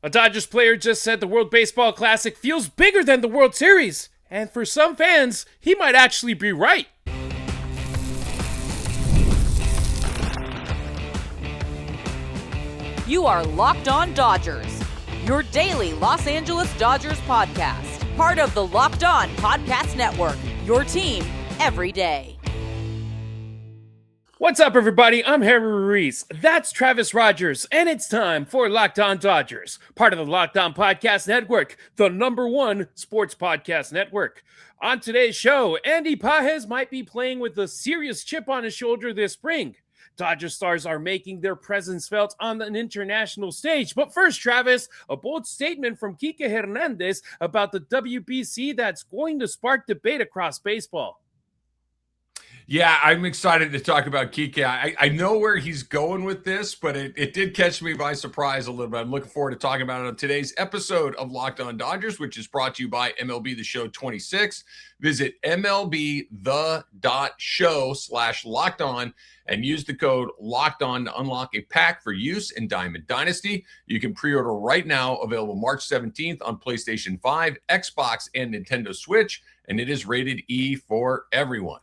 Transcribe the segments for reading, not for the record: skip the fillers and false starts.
A Dodgers player just said the World Baseball Classic feels bigger than the World Series. And for some fans, he might actually be right. You are Locked On Dodgers, your daily Los Angeles Dodgers podcast. Part of the Locked On Podcast Network, your team every day. What's up, everybody? I'm Harry Ruiz. That's Travis Rodgers, and it's time for Locked On Dodgers, part of the Locked On Podcast Network, the #1 sports podcast network. On today's show, Andy Pages might be playing with a serious chip on his shoulder this spring. Dodger stars are making their presence felt on an international stage. But first, Travis, a bold statement from Kiké Hernández about the WBC that's going to spark debate across baseball. Yeah, I'm excited to talk about Kiké. I know where he's going with this, but it did catch me by surprise a little bit. I'm looking forward to talking about it on today's episode of Locked On Dodgers, which is brought to you by MLB The Show 26. Visit MLBTheShow/LockedOn and use the code LOCKEDON to unlock a pack for use in Diamond Dynasty. You can pre-order right now, available March 17th on PlayStation 5, Xbox, and Nintendo Switch, and it is rated E for everyone.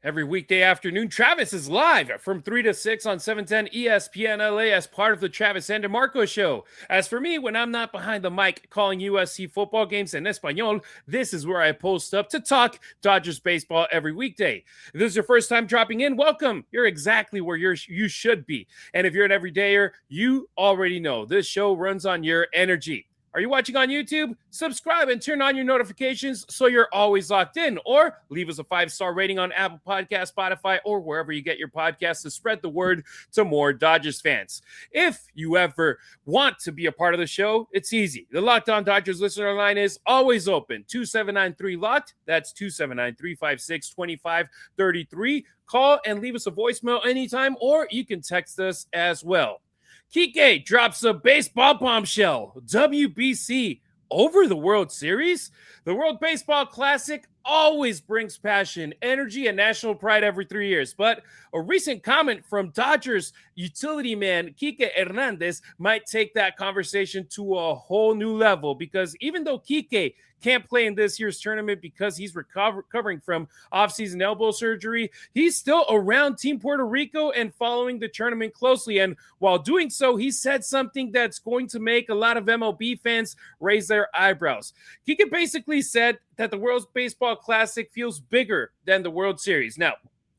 Every weekday afternoon, Travis is live from 3 to 6 on 710 ESPN LA as part of the Travis and DeMarco Show. As for me, when I'm not behind the mic calling USC football games in Espanol, this is where I post up to talk Dodgers baseball every weekday. If this is your first time dropping in, welcome. You're exactly where you should be. And if you're an everydayer, you already know this show runs on your energy. Are you watching on YouTube? Subscribe and turn on your notifications so you're always locked in. Or leave us a 5-star rating on Apple Podcasts, Spotify, or wherever you get your podcasts to spread the word to more Dodgers fans. If you ever want to be a part of the show, it's easy. The Locked On Dodgers listener line is always open. 2793-LOCKED. That's 279-356-2533. Call and leave us a voicemail anytime, or you can text us as well. Kiké drops a baseball bombshell. WBC over the World Series? The World Baseball Classic always brings passion, energy, and national pride every 3 years. But a recent comment from Dodgers utility man Kiké Hernández might take that conversation to a whole new level, because even though Kiké can't play in this year's tournament because he's recovering from offseason elbow surgery, he's still around Team Puerto Rico and following the tournament closely. And while doing so, he said something that's going to make a lot of MLB fans raise their eyebrows. Kiké basically said that the World Baseball Classic feels bigger than the World Series. Now,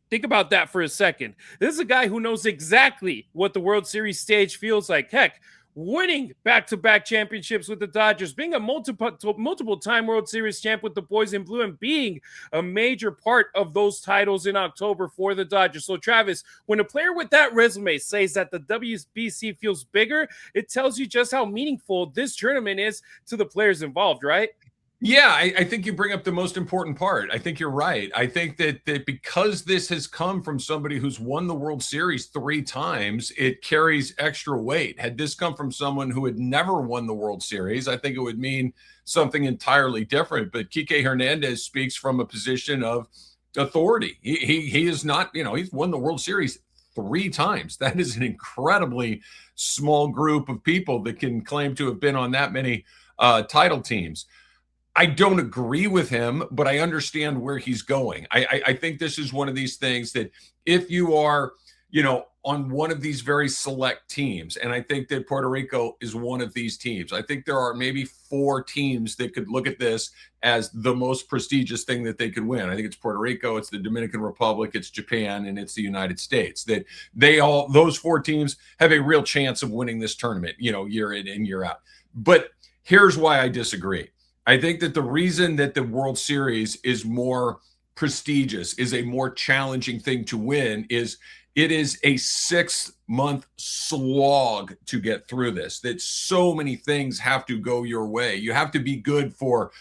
think about that for a second. This is a guy who knows exactly what the World Series stage feels like. Heck, winning back-to-back championships with the Dodgers, being a multiple-time World Series champ with the Boys in Blue, and being a major part of those titles in October for the Dodgers. So, Travis, when a player with that resume says that the WBC feels bigger, it tells you just how meaningful this tournament is to the players involved, right? Yeah, I think you bring up the most important part. I think you're right. I think that because this has come from somebody who's won the World Series 3 times, it carries extra weight. Had this come from someone who had never won the World Series, I think it would mean something entirely different. But Kiké Hernández speaks from a position of authority. He is not, he's won the World Series 3 times. That is an incredibly small group of people that can claim to have been on that many title teams. I don't agree with him, but I understand where he's going. I think this is one of these things that if you are, on one of these very select teams, and I think that Puerto Rico is one of these teams. I think there are maybe 4 teams that could look at this as the most prestigious thing that they could win. I think it's Puerto Rico, it's the Dominican Republic, it's Japan, and it's the United States. That those 4 teams have a real chance of winning this tournament, year in and year out. But here's why I disagree. I think that the reason that the World Series is more prestigious, is a more challenging thing to win, is it is a 6-month slog to get through this, that so many things have to go your way. You have to be good for,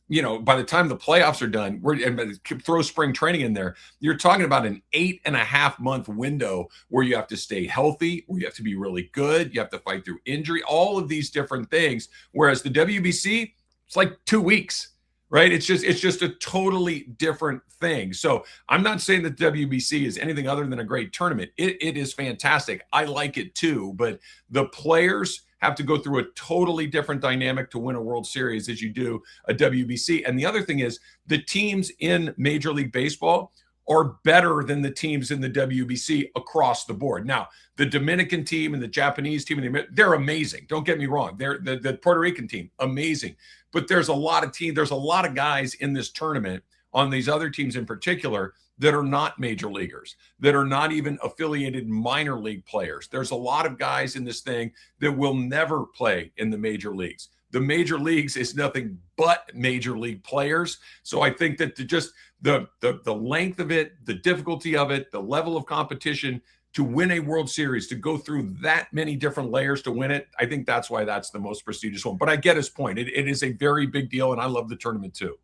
by the time the playoffs are done, and throw spring training in there, you're talking about an 8.5-month window where you have to stay healthy, where you have to be really good, you have to fight through injury, all of these different things. Whereas the WBC, it's like 2 weeks, right? It's just a totally different thing. So I'm not saying that WBC is anything other than a great tournament. It is fantastic. I like it too, but the players have to go through a totally different dynamic to win a World Series as you do a WBC. And the other thing is the teams in Major League Baseball are better than the teams in the WBC across the board. Now, the Dominican team and the Japanese team, they're amazing. Don't get me wrong. They're the Puerto Rican team, amazing. But there's a lot of guys in this tournament on these other teams in particular that are not major leaguers, that are not even affiliated minor league players. There's a lot of guys in this thing that will never play in the major leagues. The major leagues is nothing but major league players. So I think that the length of it, the difficulty of it, the level of competition to win a World Series, to go through that many different layers to win it, I think that's why that's the most prestigious one. But I get his point. It is a very big deal, and I love the tournament too.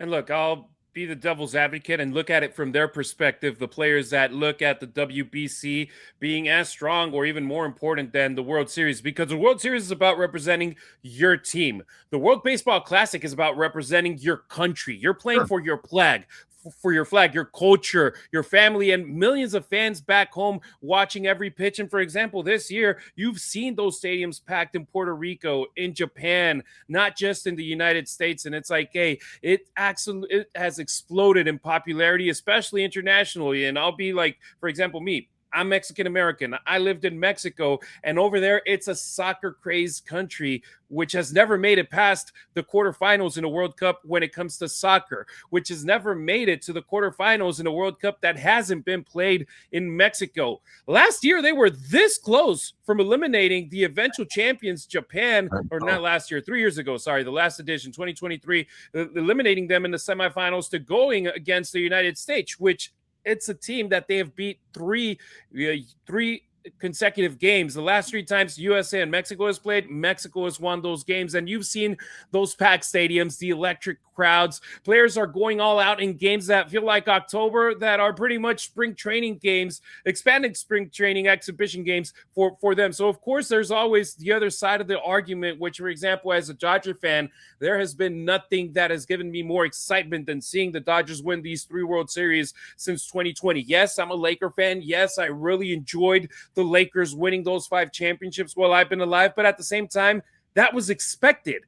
And look, I'll be the devil's advocate and look at it from their perspective, the players that look at the WBC being as strong or even more important than the World Series, because the World Series is about representing your team. The World Baseball Classic is about representing your country. You're playing for your flag, your culture, your family, and millions of fans back home watching every pitch. And for example, this year, you've seen those stadiums packed in Puerto Rico, in Japan, not just in the United States. And it's like, hey, it has exploded in popularity, especially internationally. And I'll be like, for example, me, I'm Mexican-American. I lived in Mexico, and over there, it's a soccer-crazed country, which has never made it past the quarterfinals in a World Cup when it comes to soccer, which has never made it to the quarterfinals in a World Cup that hasn't been played in Mexico. Last year, they were this close from eliminating the eventual champions, Japan, or not last year, 3 years ago, sorry, the last edition, 2023, eliminating them in the semifinals to going against the United States, which it's a team that they have beat three consecutive games. The last 3 times USA and Mexico has played, Mexico has won those games. And you've seen those packed stadiums, the electric crowds. Players are going all out in games that feel like October, that are pretty much spring training games, expanded spring training exhibition games for them. So, of course, there's always the other side of the argument, which, for example, as a Dodger fan, there has been nothing that has given me more excitement than seeing the Dodgers win these 3 World Series since 2020. Yes, I'm a Laker fan. Yes, I really enjoyed the Lakers winning those 5 championships while I've been alive. But at the same time, that was expected.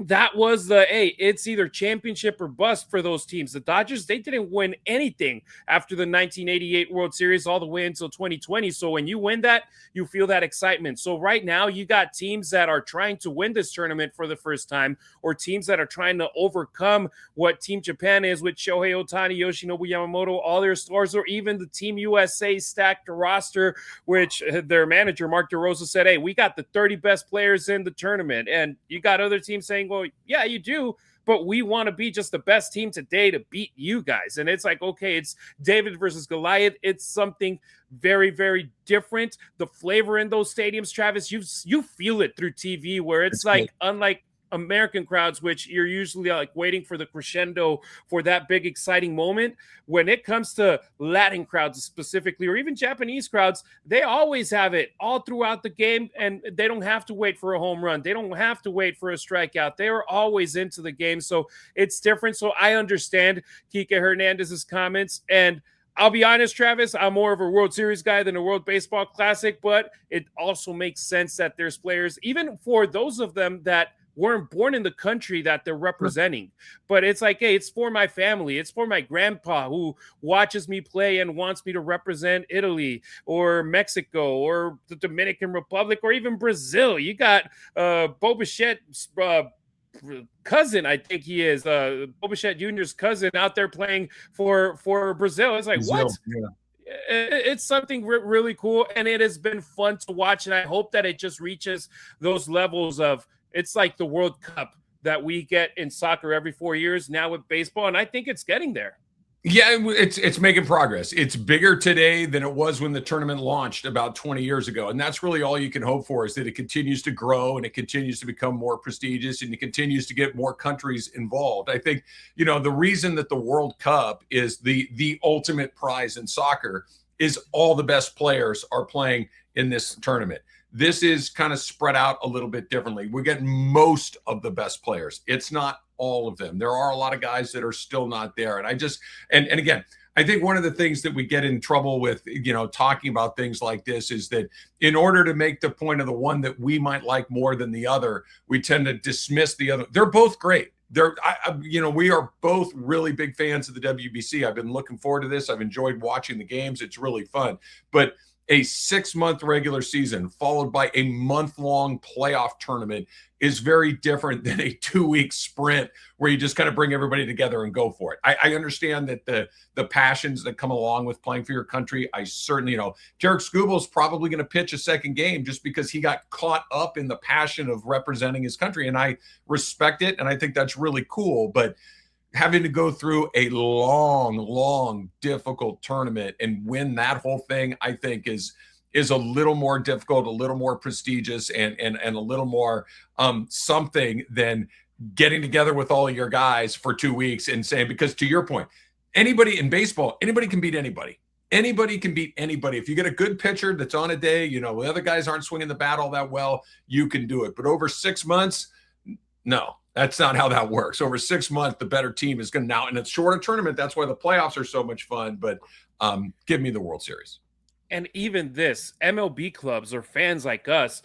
That was it's either championship or bust for those teams. The Dodgers, they didn't win anything after the 1988 World Series all the way until 2020. So when you win that, you feel that excitement. So right now you got teams that are trying to win this tournament for the first time, or teams that are trying to overcome what Team Japan is with Shohei Ohtani, Yoshinobu Yamamoto, all their stars, or even the Team USA stacked roster, which their manager, Mark DeRosa, said, hey, we got the 30 best players in the tournament. And you got other teams saying, well, yeah, you do, but we want to be just the best team today to beat you guys. And it's like, okay, it's David versus Goliath. It's something very, very different. The flavor in those stadiums, Travis, you feel it through TV, where it's like, unlike American crowds, which you're usually like waiting for the crescendo for that big exciting moment. When it comes to Latin crowds specifically, or even Japanese crowds, they always have it all throughout the game, and they don't have to wait for a home run. They don't have to wait for a strikeout. They are always into the game. So it's different. So I understand Kiké Hernández's comments, and I'll be honest, Travis, I'm more of a World Series guy than a World Baseball Classic, but it also makes sense that there's players, even for those of them that weren't born in the country that they're representing. But it's like, hey, it's for my family. It's for my grandpa who watches me play and wants me to represent Italy or Mexico or the Dominican Republic or even Brazil. You got Bo Bichette's cousin, I think he is, Bo Bichette Jr.'s cousin out there playing for Brazil. It's like, Brazil, what? Yeah. It's something really cool, and it has been fun to watch, and I hope that it just reaches those levels of, it's like the World Cup that we get in soccer every 4 years now with baseball, and I think it's getting there. Yeah, it's making progress. It's bigger today than it was when the tournament launched about 20 years ago, and that's really all you can hope for, is that it continues to grow and it continues to become more prestigious and it continues to get more countries involved. I think, the reason that the World Cup is the ultimate prize in soccer is all the best players are playing in this tournament. This is kind of spread out a little bit differently. We get most of the best players. It's not all of them. There are a lot of guys that are still not there. And and again, I think one of the things that we get in trouble with, talking about things like this is that in order to make the point of the one that we might like more than the other, we tend to dismiss the other. They're both great. We are both really big fans of the WBC. I've been looking forward to this. I've enjoyed watching the games. It's really fun. But a 6-month regular season followed by a month-long playoff tournament is very different than a 2-week sprint where you just kind of bring everybody together and go for it. I understand that the passions that come along with playing for your country, I certainly, Derek Skubel's probably going to pitch a second game just because he got caught up in the passion of representing his country. And I respect it. And I think that's really cool. But having to go through a long, difficult tournament and win that whole thing, I think is a little more difficult, a little more prestigious, and a little more something than getting together with all of your guys for 2 weeks and saying, because to your point, anybody in baseball, anybody can beat anybody. Anybody can beat anybody. If you get a good pitcher that's on a day, the other guys aren't swinging the bat all that well, you can do it. But over 6 months, no. That's not how that works. Over 6 months, the better team is going to now, and it's shorter tournament. That's why the playoffs are so much fun. But give me the World Series. And even this, MLB clubs or fans like us,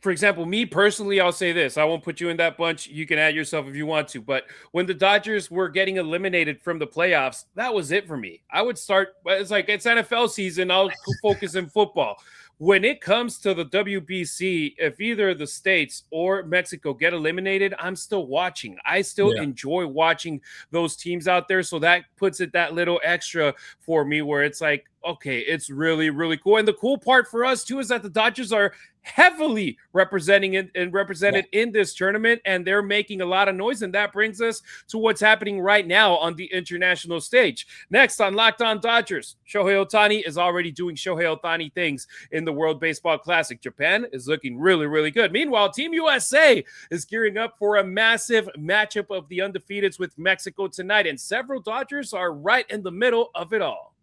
for example, me personally, I'll say this. I won't put you in that bunch. You can add yourself if you want to. But when the Dodgers were getting eliminated from the playoffs, that was it for me. I would start, it's like it's NFL season. I'll focus in football. When it comes to the WBC, if either the States or Mexico get eliminated, I'm still watching. I still enjoy watching those teams out there. So that puts it that little extra for me where it's like, okay, it's really, really cool. And the cool part for us, too, is that the Dodgers are heavily representing it and represented in this tournament, and they're making a lot of noise. And that brings us to what's happening right now on the international stage. Next on Locked On Dodgers, Shohei Ohtani is already doing Shohei Ohtani things in the World Baseball Classic. Japan is looking really, really good. Meanwhile, Team USA is gearing up for a massive matchup of the undefeateds with Mexico tonight, and several Dodgers are right in the middle of it all.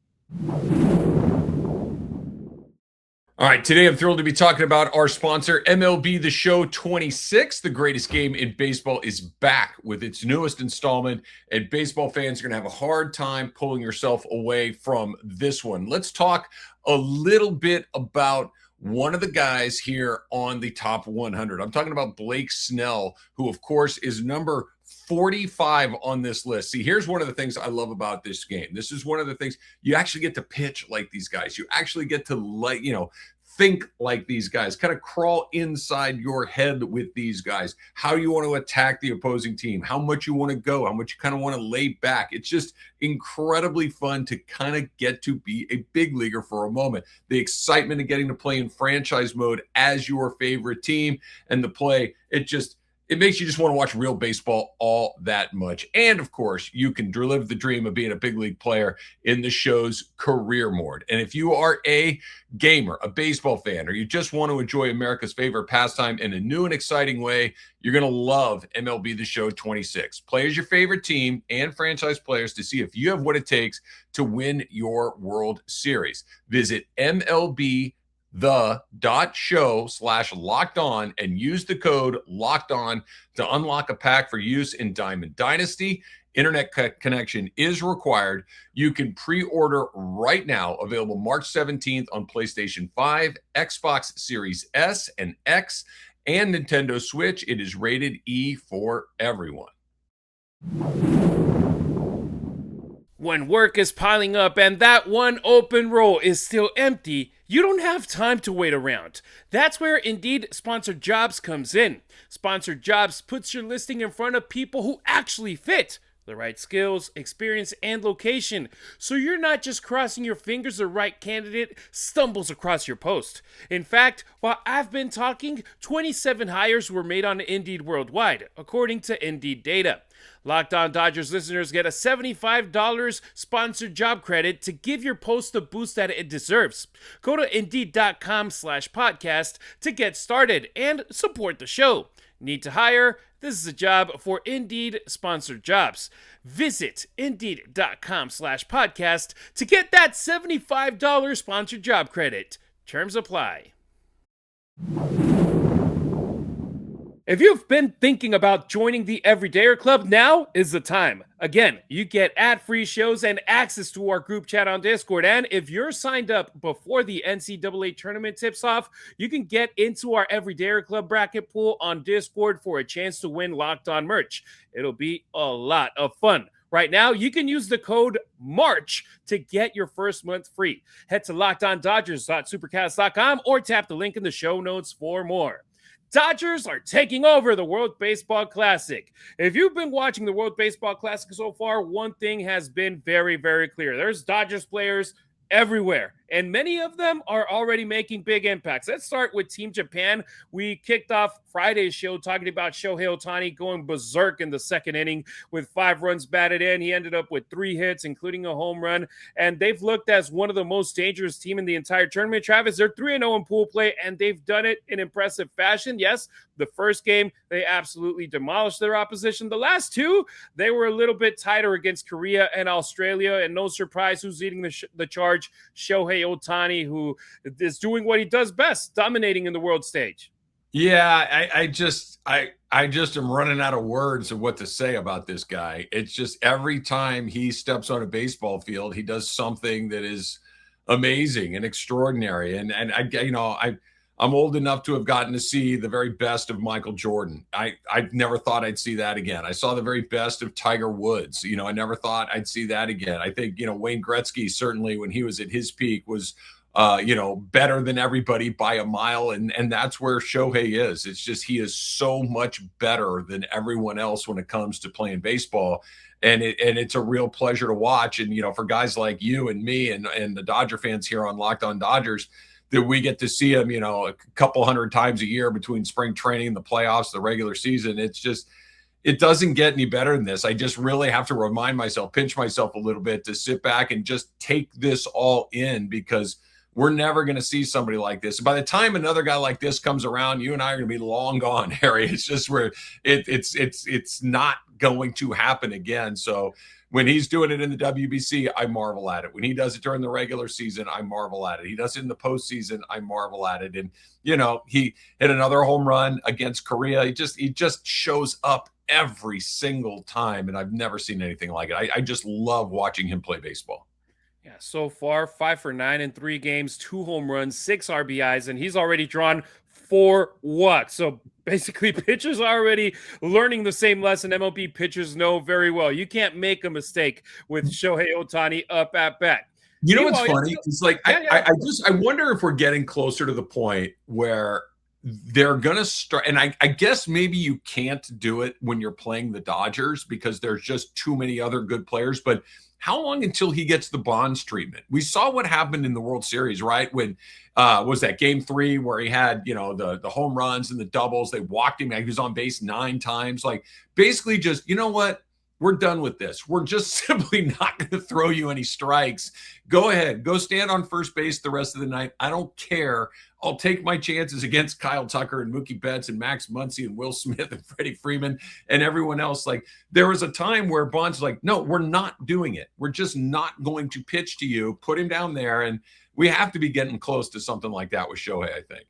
All right, today I'm thrilled to be talking about our sponsor, MLB The Show 26. The greatest game in baseball is back with its newest installment, and baseball fans are going to have a hard time pulling yourself away from this one. Let's talk a little bit about one of the guys here on the top 100. I'm talking about Blake Snell, who, of course, is number 45 on this list. See, here's one of the things I love about this game. This is one of the things you actually get to pitch like these guys. You actually get to think like these guys, kind of crawl inside your head with these guys, how you want to attack the opposing team, how much you want to go, how much you kind of want to lay back. It's just incredibly fun to kind of get to be a big leaguer for a moment. The excitement of getting to play in franchise mode as your favorite team and the play, it makes you just want to watch real baseball all that much. And of course, you can live the dream of being a big league player in the show's career mode. And if you are a gamer, a baseball fan, or you just want to enjoy America's favorite pastime in a new and exciting way, you're going to love MLB The Show 26. Play as your favorite team and franchise players to see if you have what it takes to win your World Series. Visit MLB.show/locked-on and use the code LOCKEDON to unlock a pack for use in Diamond Dynasty. Internet connection is required. You can pre-order right now, available March 17th on PlayStation 5, Xbox Series S and X, and Nintendo Switch. It is rated E for everyone. When work is piling up and that one open role is still empty, you don't have time to wait around. That's where Indeed Sponsored Jobs comes in. Sponsored Jobs puts your listing in front of people who actually fit the right skills, experience, and location. So you're not just crossing your fingers the right candidate stumbles across your post. In fact, while I've been talking, 27 hires were made on Indeed worldwide, according to Indeed data. Locked On Dodgers listeners get a $75 sponsored job credit to give your post the boost that it deserves. Go to Indeed.com/podcast to get started and support the show. Need to hire? This is a job for Indeed Sponsored Jobs. Visit Indeed.com/podcast to get that $75 sponsored job credit. Terms apply. If you've been thinking about joining the Everydayer Club, now is the time. Again, you get ad-free shows and access to our group chat on Discord. And if you're signed up before the NCAA tournament tips off, you can get into our Everydayer Club bracket pool on Discord for a chance to win Locked On merch. It'll be a lot of fun. Right now, you can use the code MARCH to get your first month free. Head to lockedondodgers.supercast.com or tap the link in the show notes for more. Dodgers are taking over the World Baseball Classic. If you've been watching the World Baseball Classic so far, one thing has been very, very clear. There's Dodgers players everywhere, and many of them are already making big impacts. Let's start with Team Japan. We kicked off Friday's show talking about Shohei Ohtani going berserk in the second inning with 5 runs batted in. He ended up with 3 hits, including a home run, and they've looked as one of the most dangerous team in the entire tournament. Travis, they're 3-0 in pool play, and they've done it in impressive fashion. Yes, the first game, they absolutely demolished their opposition. The last 2, they were a little bit tighter against Korea and Australia, and no surprise who's leading the charge, Shohei Ohtani, who is doing what he does best, dominating in the world stage. Yeah, I just am running out of words of what to say about this guy. It's just every time he steps on a baseball field, he does something that is amazing and extraordinary. And I'm old enough to have gotten to see the very best of Michael Jordan. I never thought I'd see that again. I saw the very best of Tiger Woods. I never thought I'd see that again. I think, Wayne Gretzky, certainly when he was at his peak, was better than everybody by a mile. And that's where Shohei is. It's just, he is so much better than everyone else when it comes to playing baseball. And it's a real pleasure to watch. And, for guys like you and me and the Dodger fans here on Locked On Dodgers, that we get to see him, a couple hundred times a year between spring training, the playoffs, the regular season. It's just, it doesn't get any better than this. I just really have to remind myself, pinch myself a little bit to sit back and just take this all in, because we're never going to see somebody like this. By the time another guy like this comes around, you and I are going to be long gone, Harry. It's just where it's not going to happen again. So when he's doing it in the WBC, I marvel at it. When he does it during the regular season, I marvel at it. He does it in the postseason, I marvel at it. And, he hit another home run against Korea. He just shows up every single time, and I've never seen anything like it. I just love watching him play baseball. Yeah, so far, 5 for 9 in 3 games, 2 home runs, 6 RBIs, and he's already drawn 4 walks. So basically, pitchers are already learning the same lesson MLB pitchers know very well. You can't make a mistake with Shohei Ohtani up at bat. What's funny? It's like, I wonder if we're getting closer to the point where they're going to start. And I guess maybe you can't do it when you're playing the Dodgers because there's just too many other good players. But how long until he gets the Bonds treatment? We saw what happened in the World Series, right? When was that Game 3 where he had, the home runs and the doubles? They walked him. He was on base 9 times. Like, basically just, you know what? We're done with this. We're just simply not going to throw you any strikes. Go ahead. Go stand on first base the rest of the night. I don't care. I'll take my chances against Kyle Tucker and Mookie Betts and Max Muncy and Will Smith and Freddie Freeman and everyone else. Like, there was a time where Bonds was like, no, we're not doing it. We're just not going to pitch to you. Put him down there. And we have to be getting close to something like that with Shohei, I think.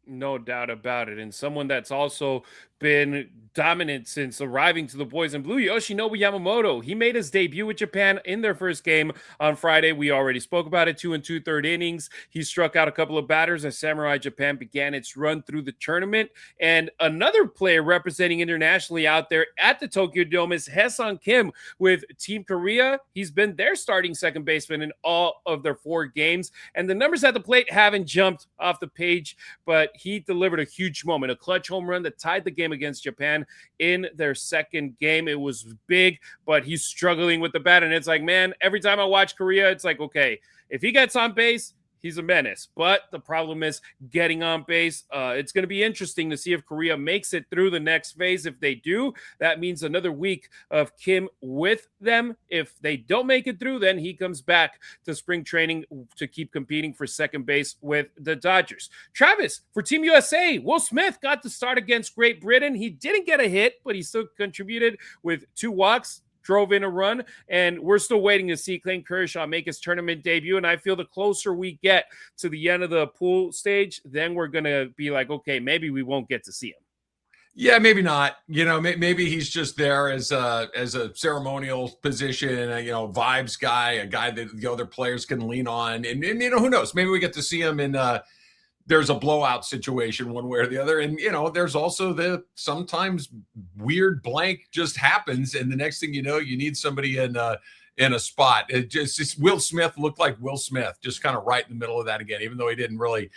No doubt about it. And someone that's also been dominant since arriving to the Boys in Blue, Yoshinobu Yamamoto. He made his debut with Japan in their first game on Friday. We already spoke about it, 2 2/3 innings. He struck out a couple of batters as Samurai Japan began its run through the tournament. And another player representing internationally out there at the Tokyo Dome is Hae-sung Kim with Team Korea. He's been their starting second baseman in all of their 4 games. And the numbers at the plate haven't jumped off the page, but he delivered a huge moment, a clutch home run that tied the game against Japan in their second game. It was big, but he's struggling with the bat. And it's like, man, every time I watch Korea, it's like, okay, if he gets on base, he's a menace. But the problem is getting on base. It's going to be interesting to see if Korea makes it through the next phase. If they do, that means another week of Kim with them. If they don't make it through, then he comes back to spring training to keep competing for second base with the Dodgers. Travis, for Team USA, Will Smith got to start against Great Britain. He didn't get a hit, but he still contributed with 2 walks. Drove in a run, and we're still waiting to see Clayton Kershaw make his tournament debut. And I feel the closer we get to the end of the pool stage, then we're going to be like, okay, maybe we won't get to see him. Yeah, maybe not. Maybe he's just there as a ceremonial position, vibes guy, a guy that the other players can lean on, and who knows? Maybe we get to see him in there's a blowout situation one way or the other, and there's also the sometimes weird blank just happens, and the next thing you know, you need somebody in a spot. It just Will Smith looked like Will Smith, just kind of right in the middle of that again, even though he didn't really,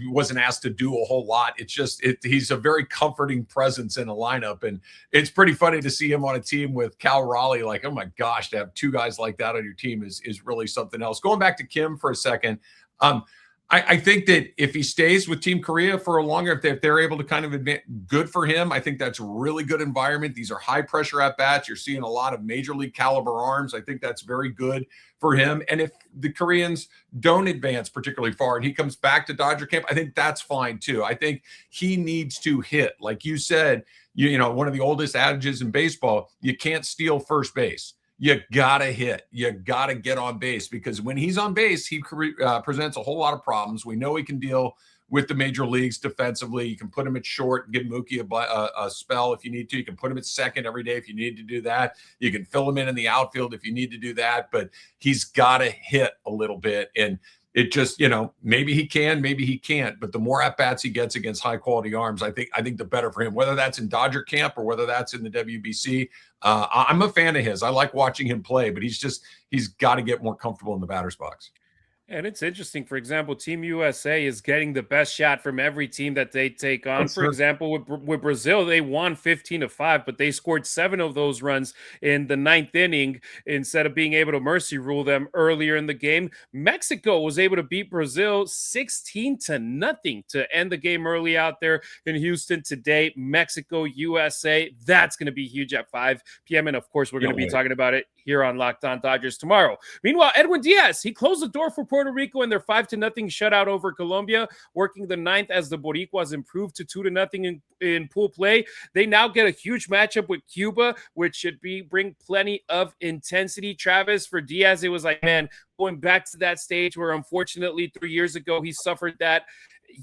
wasn't asked to do a whole lot. It's just, he's a very comforting presence in a lineup. And it's pretty funny to see him on a team with Cal Raleigh. Like, oh my gosh, to have two guys like that on your team is really something else. Going back to Kim for a second. I think that if he stays with Team Korea for a longer, if they're able to kind of advance, good for him. I think that's a really good environment. These are high pressure at bats. You're seeing a lot of major league caliber arms. I think that's very good for him. And if the Koreans don't advance particularly far and he comes back to Dodger camp, I think that's fine too. I think he needs to hit. Like you said, one of the oldest adages in baseball, you can't steal first base. You got to hit. You got to get on base, because when he's on base, he presents a whole lot of problems. We know he can deal with the major leagues defensively. You can put him at short and give Mookie a spell if you need to. You can put him at second every day if you need to do that. You can fill him in the outfield if you need to do that. But he's got to hit a little bit. And it just, maybe he can, maybe he can't. But the more at-bats he gets against high-quality arms, I think the better for him, whether that's in Dodger camp or whether that's in the WBC. I'm a fan of his. I like watching him play, but he's got to get more comfortable in the batter's box. And it's interesting. For example, Team USA is getting the best shot from every team that they take on. For example, with Brazil, they won 15-5, but they scored 7 of those runs in the 9th inning instead of being able to mercy rule them earlier in the game. Mexico was able to beat Brazil 16-0 to end the game early out there in Houston today. Mexico, USA, that's going to be huge at 5 p.m. And of course, we're going to be talking about it here on Locked On Dodgers tomorrow. Meanwhile, Edwin Diaz, he closed the door for Puerto Rico in their 5-0 shutout over Colombia, working the 9th as the Boricuas improved to 2-0 in pool play. They now get a huge matchup with Cuba, which should bring plenty of intensity. Travis, for Diaz, it was like, man, going back to that stage where unfortunately 3 years ago he suffered that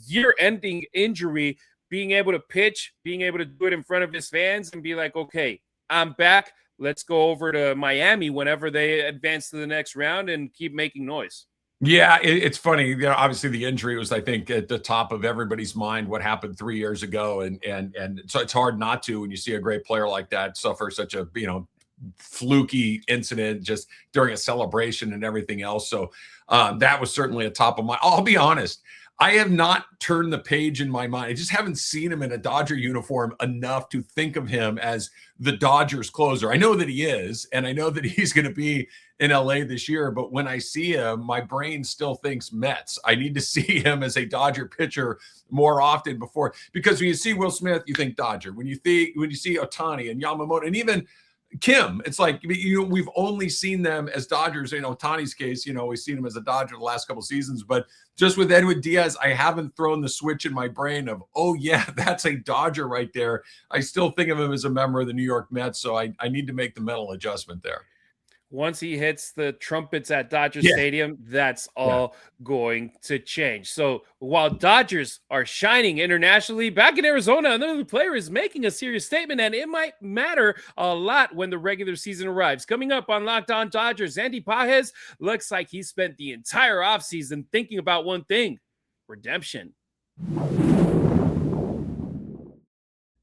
year-ending injury, being able to pitch, being able to do it in front of his fans and be like, okay, I'm back. Let's go over to Miami whenever they advance to the next round and keep making noise. Yeah, it's funny. Obviously the injury was, I think, at the top of everybody's mind, what happened 3 years ago. And so it's hard not to, when you see a great player like that suffer such a, fluky incident just during a celebration and everything else. So that was certainly a top of mind. I'll be honest. I have not turned the page in my mind. I just haven't seen him in a Dodger uniform enough to think of him as the Dodgers closer. I know that he is, and I know that he's going to be in LA this year, but when I see him, my brain still thinks Mets. I need to see him as a Dodger pitcher more often before, because when you see Will Smith, you think Dodger. When you see Ohtani and Yamamoto and even Kim, it's like, we've only seen them as Dodgers. Ohtani's case, we've seen him as a Dodger the last couple seasons, but just with Edwin Diaz, I haven't thrown the switch in my brain of, oh yeah, that's a Dodger right there. I still think of him as a member of the New York Mets, so I need to make the mental adjustment there. Once he hits the trumpets at Dodger Stadium, that's all going to change. So while Dodgers are shining internationally, back in Arizona, another player is making a serious statement, and it might matter a lot when the regular season arrives. Coming up on Locked On Dodgers, Andy Pages looks like he spent the entire offseason thinking about one thing: redemption.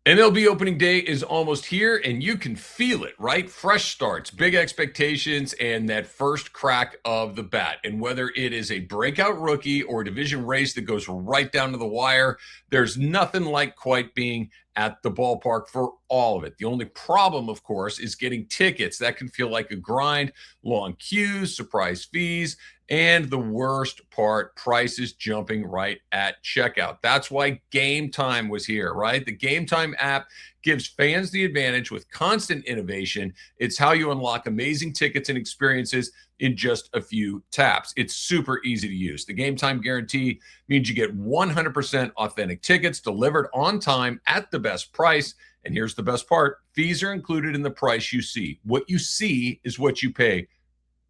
MLB opening day is almost here, and you can feel it, right? Fresh starts, big expectations, and that first crack of the bat. And whether it is a breakout rookie or a division race that goes right down to the wire, there's nothing like quite being at the ballpark for all of it. The only problem, of course, is getting tickets. That can feel like a grind, long queues, surprise fees, and the worst part, prices jumping right at checkout. That's why Game Time was here, right? The Game Time app gives fans the advantage with constant innovation. It's how you unlock amazing tickets and experiences in just a few taps. It's super easy to use. The Game Time guarantee means you get 100% authentic tickets delivered on time at the best price. And here's the best part: fees are included in the price you see. What you see is what you pay.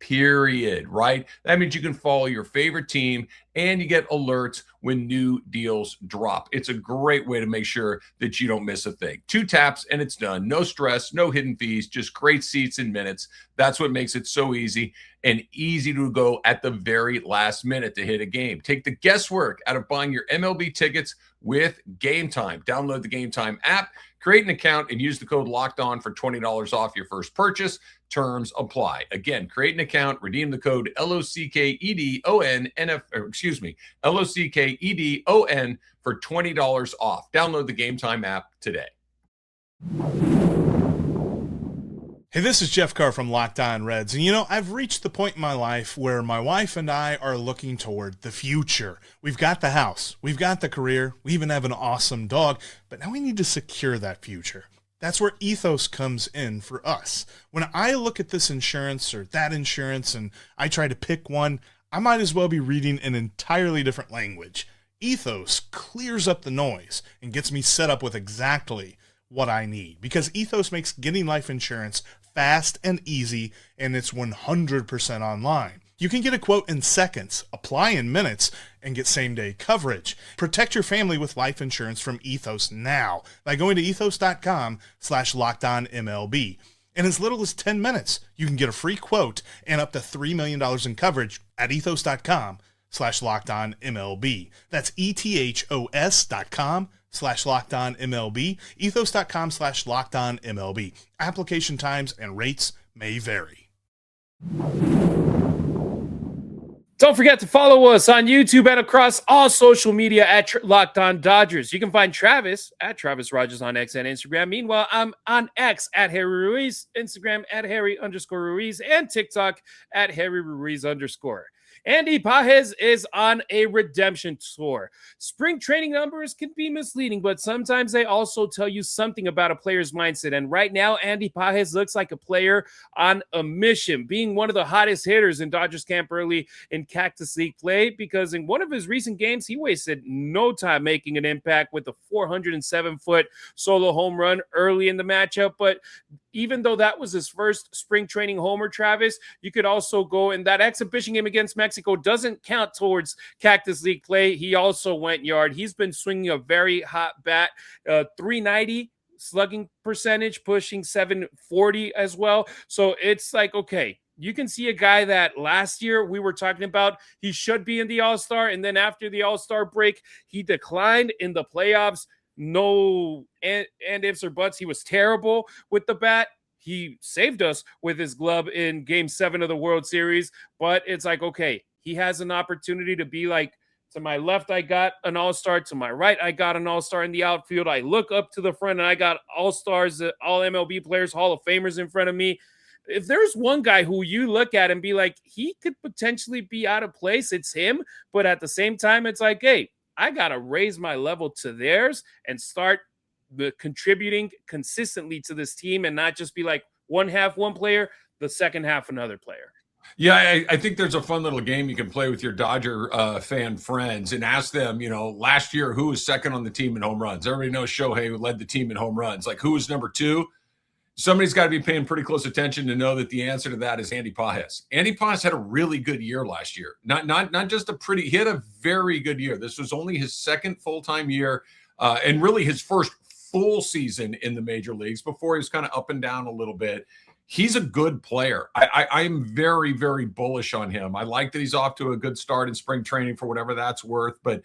period, right? That means you can follow your favorite team and you get alerts when new deals drop. It's a great way to make sure that you don't miss a thing. 2 taps and it's done. No stress, no hidden fees, just great seats in minutes. That's what makes it so easy and easy to go at the very last minute to hit a game. Take the guesswork out of buying your MLB tickets with Game Time. Download the Game Time app, create an account, and use the code LOCKEDON for $20 off your first purchase. Terms apply. Again, create an account, redeem the code LOCKEDON for $20 off. Download the Game Time app today. Hey, this is Jeff Carr from Locked On Reds, and I've reached the point in my life where my wife and I are looking toward the future. We've got the house, we've got the career, we even have an awesome dog, but now we need to secure that future. That's where Ethos comes in for us. When I look at this insurance or that insurance and I try to pick one, I might as well be reading an entirely different language. Ethos clears up the noise and gets me set up with exactly what I need, because Ethos makes getting life insurance fast and easy, and it's 100% online. You can get a quote in seconds, apply in minutes, and get same-day coverage. Protect your family with life insurance from Ethos now by going to ethos.com/LockedOnMLB. In as little as 10 minutes, you can get a free quote and up to $3 million in coverage at ethos.com/LockedOnMLB. That's ethos.com/LockedOnMLB, ethos.com/LockedOnMLB. Application times and rates may vary. Don't forget to follow us on YouTube and across all social media at Locked On Dodgers. You can find Travis at Travis Rodgers on X and Instagram. Meanwhile, I'm on X at Harry Ruiz, Instagram at Harry_Ruiz, and TikTok at Harry Ruiz_. Andy Pages is on a redemption tour. Spring training numbers can be misleading, but sometimes they also tell you something about a player's mindset. And right now, Andy Pages looks like a player on a mission, being one of the hottest hitters in Dodgers camp early in Cactus League play, because in one of his recent games, he wasted no time making an impact with a 407-foot solo home run early in the matchup. But even though that was his first spring training homer, Travis, you could also go in that exhibition game against Mexico doesn't count towards Cactus League play. He also went yard. He's been swinging a very hot bat, 390 slugging percentage, pushing 740 as well. So it's like, okay, you can see a guy that last year we were talking about, he should be in the All-Star. And then after the All-Star break, he declined in the playoffs. No and ifs or buts. He was terrible with the bat. He saved us with his glove in Game 7 of the World Series. But it's like, okay, he has an opportunity to be like, to my left, I got an all-star. To my right, I got an all-star in the outfield. I look up to the front, and I got all-stars, all MLB players, Hall of Famers in front of me. If there's one guy who you look at and be like, he could potentially be out of place, it's him. But at the same time, it's like, hey, I got to raise my level to theirs and start contributing consistently to this team and not just be like one half one player, the second half another player. Yeah, I think there's a fun little game you can play with your Dodger fan friends and ask them, last year, who was second on the team in home runs? Everybody knows Shohei, who led the team in home runs. Like, who was number 2? Somebody's got to be paying pretty close attention to know that the answer to that is Andy Pages. Andy Pages had a really good year last year. Not just he had a very good year. This was only his second full-time year and really his first full season in the major leagues before he was kind of up and down a little bit. He's a good player. I am very, very bullish on him. I like that he's off to a good start in spring training for whatever that's worth. But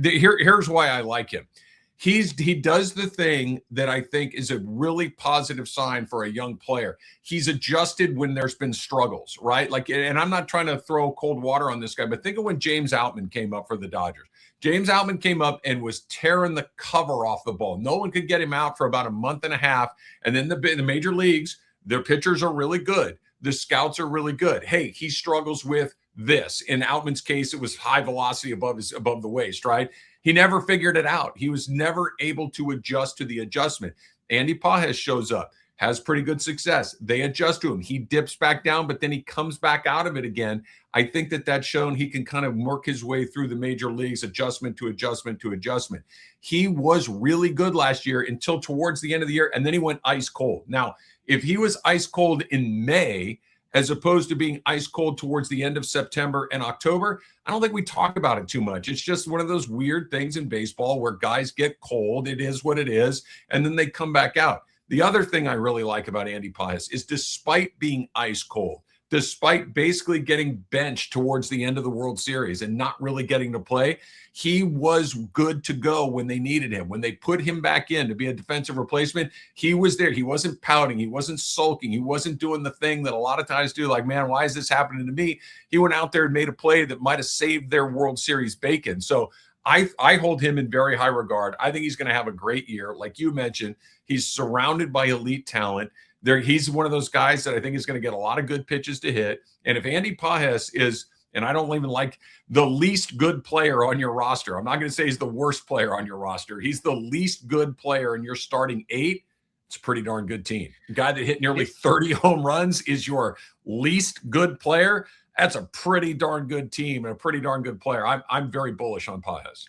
here's why I like him. He does the thing that I think is a really positive sign for a young player. He's adjusted when there's been struggles, right? Like, and I'm not trying to throw cold water on this guy, but think of when James Outman came up for the Dodgers. James Outman came up and was tearing the cover off the ball. No one could get him out for about a month and a half. And then the major leagues, their pitchers are really good. The scouts are really good. Hey, he struggles with this. In Outman's case, it was high velocity above the waist, right? He never figured it out. He was never able to adjust to the adjustment. Andy Pages shows up, has pretty good success. They adjust to him. He dips back down, but then he comes back out of it again. I think that's shown he can kind of work his way through the major leagues, adjustment to adjustment to adjustment. He was really good last year until towards the end of the year, and then he went ice cold. Now, if he was ice cold in May as opposed to being ice cold towards the end of September and October, I don't think we talk about it too much. It's just one of those weird things in baseball where guys get cold. It is what it is. And then they come back out. The other thing I really like about Andy Pages is despite being ice cold, despite basically getting benched towards the end of the World Series and not really getting to play, he was good to go when they needed him. When they put him back in to be a defensive replacement, he was there. He wasn't pouting. He wasn't sulking. He wasn't doing the thing that a lot of times do, like, man, why is this happening to me? He went out there and made a play that might have saved their World Series bacon. So I hold him in very high regard. I think he's going to have a great year. Like you mentioned, he's surrounded by elite talent. He's one of those guys that I think is going to get a lot of good pitches to hit. And if Andy Pages is, and I don't even like the least good player on your roster, I'm not going to say he's the worst player on your roster. He's the least good player in your starting 8. It's a pretty darn good team. The guy that hit nearly 30 home runs is your least good player. That's a pretty darn good team and a pretty darn good player. I'm very bullish on Pages.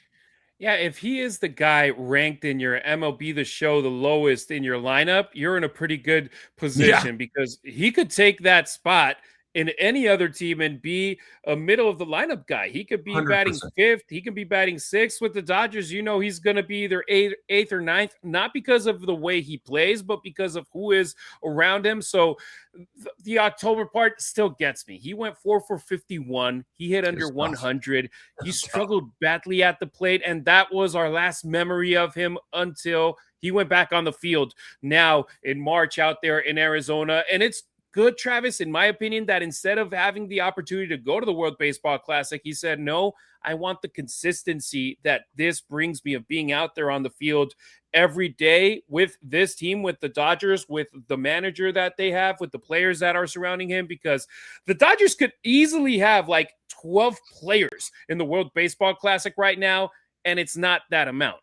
Yeah, if he is the guy ranked in your MLB The Show the lowest in your lineup, you're in a pretty good position because he could take that spot in any other team and be a middle of the lineup guy. He could be 100%. Batting 5th. He could be batting 6th with the Dodgers. You know, he's going to be either 8th or 9th, not because of the way he plays, but because of who is around him. So the October part still gets me. He went 4 for 51. He hit under 100. He struggled badly at the plate. And that was our last memory of him until he went back on the field now in March out there in Arizona. And it's good, Travis, in my opinion, that instead of having the opportunity to go to the World Baseball Classic, he said, no, I want the consistency that this brings me of being out there on the field every day with this team, with the Dodgers, with the manager that they have, with the players that are surrounding him, because the Dodgers could easily have like 12 players in the World Baseball Classic right now, and it's not that amount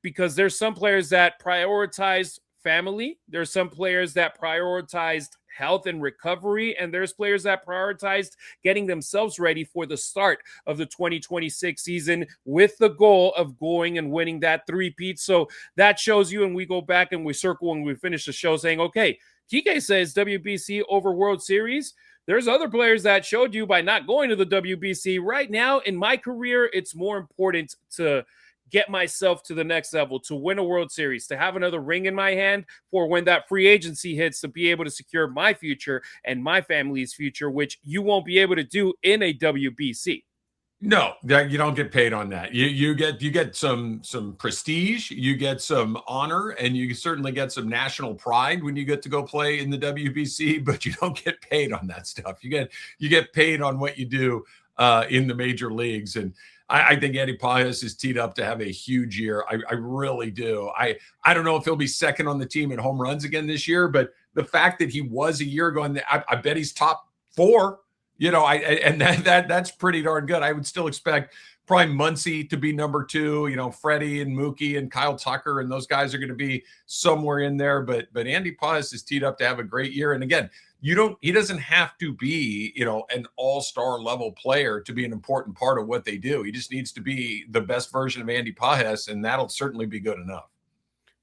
because there's some players that prioritize family. There's some players that prioritized health and recovery, and there's players that prioritized getting themselves ready for the start of the 2026 season with the goal of going and winning that three-peat. So that shows you, and we go back and we circle when we finish the show saying, okay, Kiké says WBC over World Series. There's other players that showed you by not going to the WBC. Right now in my career, it's more important to get myself to the next level, to win a World Series, to have another ring in my hand for when that free agency hits, to be able to secure my future and my family's future, which you won't be able to do in a WBC. No, you don't get paid on that. You get some prestige, you get some honor, and you certainly get some national pride when you get to go play in the WBC, but you don't get paid on that stuff. You get paid on what you do in the major leagues. And I think Andy Pages is teed up to have a huge year. I really do. I don't know if he'll be second on the team in home runs again this year, but the fact that he was a year ago, and I bet he's top 4, and that's pretty darn good. I would still expect probably Muncy to be number 2, Freddie and Mookie and Kyle Tucker, and those guys are going to be somewhere in there. But Andy Pages is teed up to have a great year. And again, he doesn't have to be, an all-star level player to be an important part of what they do. He just needs to be the best version of Andy Pages, and that'll certainly be good enough.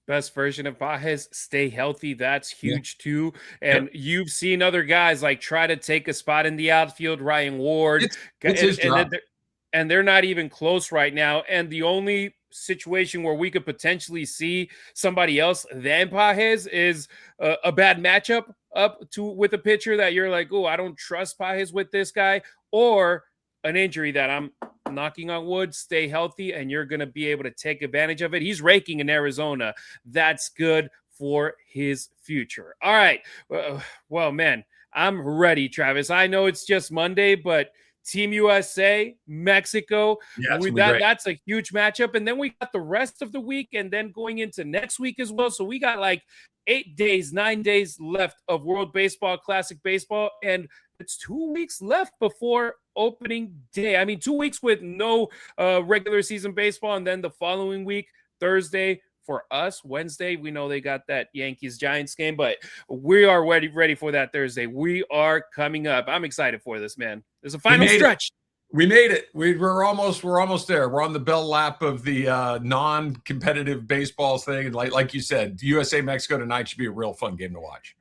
Best version of Pages, stay healthy. That's huge too. And you've seen other guys like try to take a spot in the outfield, Ryan Ward. It's his job. And they're not even close right now. And the only situation where we could potentially see somebody else than Pages is a bad matchup with a pitcher that you're like, oh, I don't trust Pages with this guy, or an injury that I'm knocking on wood, stay healthy, and you're going to be able to take advantage of it. He's raking in Arizona. That's good for his future. All right. Well, man, I'm ready, Travis. I know it's just Monday, but Team USA, Mexico, that's a huge matchup. And then we got the rest of the week and then going into next week as well. So we got like 9 days left of World Baseball Classic baseball. And it's 2 weeks left before opening day. I mean, 2 weeks with no regular season baseball. And then the following week, Thursday, for us, Wednesday, we know they got that Yankees-Giants game, but we are ready for that Thursday. We are coming up. I'm excited for this, man. There's a final stretch. We made it. We're almost there. We're on the bell lap of the non-competitive baseball thing. And like you said, USA Mexico tonight should be a real fun game to watch.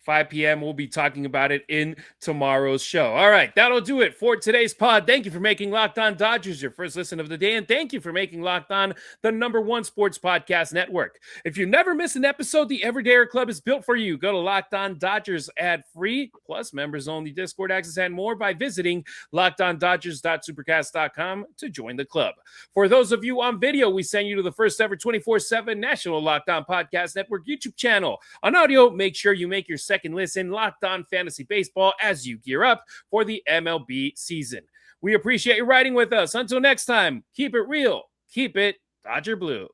5 p.m. We'll be talking about it in tomorrow's show. All right, that'll do it for today's pod. Thank you for making Locked On Dodgers your first listen of the day, and thank you for making Locked On the #1 sports podcast network. If you never miss an episode, the Everydayer Club is built for you. Go to Locked On Dodgers ad-free, plus members-only Discord access and more by visiting LockedOnDodgers.supercast.com to join the club. For those of you on video, we send you to the first ever 24/7 National Locked On Podcast Network YouTube channel. On audio, make sure you make your second listen Locked On Fantasy Baseball as you gear up for the MLB season. We appreciate you riding with us. Until next time, keep it real, keep it Dodger Blue.